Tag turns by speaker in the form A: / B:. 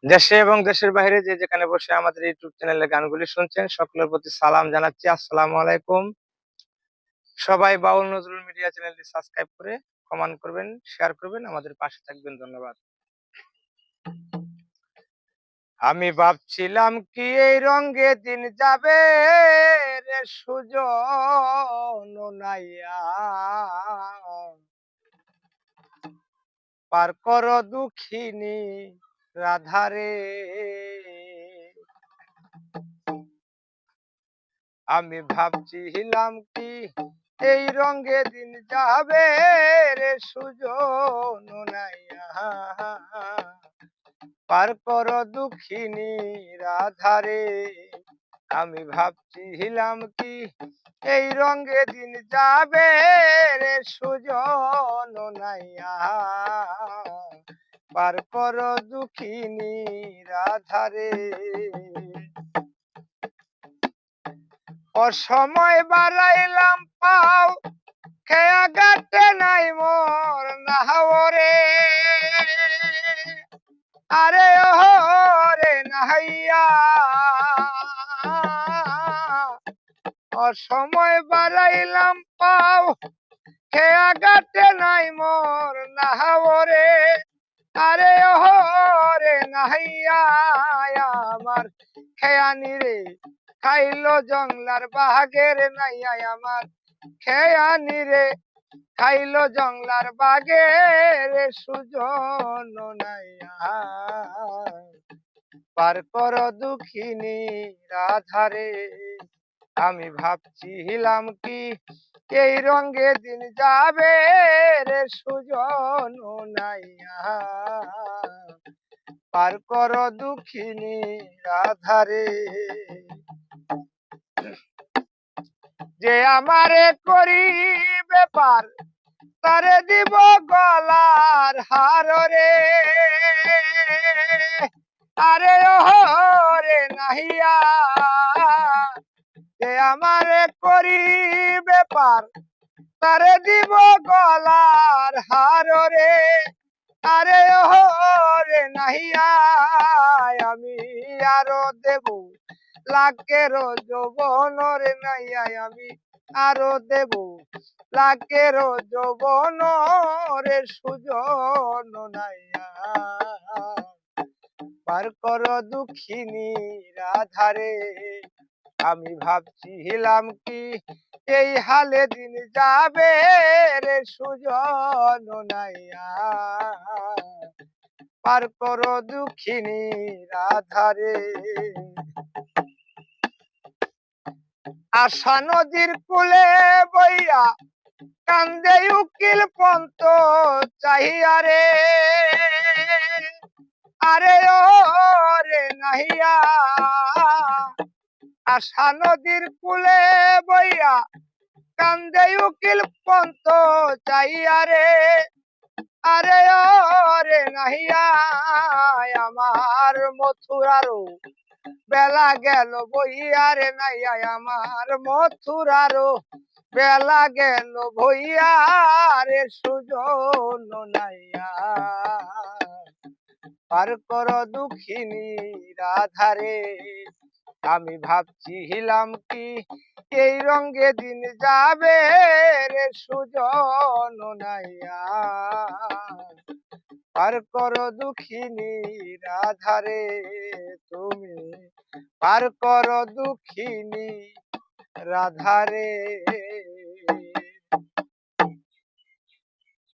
A: দেশে এবং দেশের বাইরে যে যেখানে বসে আমাদের ইউটিউব চ্যানেলে গানগুলি শুনছেন সকলের প্রতি সালাম জানাচ্ছি। আসসালামু আলাইকুম। সবাই বাউল নজরুল মিডিয়া চ্যানেলটি সাবস্ক্রাইব করে কমেন্ট করবেন, শেয়ার করবেন, আমাদের পাশে থাকবেন। ধন্যবাদ। আমি ভাবছিলাম কি এই রঙে দিন যাবে রে সুজন নাইয়া, পার কর দুঃখিনী রাধারে। আমি ভাবছিলাম কি এই রঙে দিন যাবে রে সুজন নাইয়া, পার কর দুঃখিনী রাধারে। আমি ভাবছিলাম কি এই রঙে দিন যাবে রে সুজন নাইয়া, পার কর দুঃখিনী রাধারে। অসময় বাড়াইলাম পাও, খেয়া গাতে নাই মোর নাহরে। আরে ওরে নাহাইয়া, অসময় বাড়াইলাম পাও, খেয়া গাতে নাই মোর নাহরে। আরে ওরে নাহাইয়া, আমার খেয়ানি রে খাইলো জংলার বাঘের নাইয়া, আমার খেয়ানি রে খাইলো জংলার বাঘের সুজন নাইয়া, পার কর দুঃখিনী রাধারে। আমি ভাবছিলাম কি এই রঙে দিন যাবে রে সুজন নাইয়া, পার কর দুঃখিনী রাধারে। যে আমারে করি ব্যাপার তারে দিব গলার হার রে। আরে ওরে নাহিয়া, যে আমারে করি ব্যাপার তারে দিব গলার হার রে। আরে ওরে নাহিয়া, আমি আরো দেব লাখের যৌবন রে নাইয়া, আমি আরো দেব লাখের যৌবন রে সুজন নাইয়া, পার কর দুঃখিনী রাধারে। আমি ভাবছিলাম কি এই হালে দিন যাবে রে সুজন নাইয়া, পার কর দুঃখিনী রাধারে। আশা নদীর কূলে বইয়া কান্দে উকিল পন্ত চাহিয়া রে। আরে ওরে নাহিয়া, আশা নদীর কূলে বইয়া কান্দে উকিল পন্ত চাহিয়া রে। আরে ওরে নাহিয়া, আমার মথুরারও বেলা গেল বইয়া রে নাইয়া, আমার মথুরারও বেলা গেল বইয়া রে সুজন নাইয়া, পার কর দুঃখিনী রাধারে। আমি ভাবছিলাম কি এই রঙে দিন যাবে রে সুজন নাইয়া, পার কর দুঃখিনী রাধারে। তুমি পার কর দুঃখিনী রাধারে।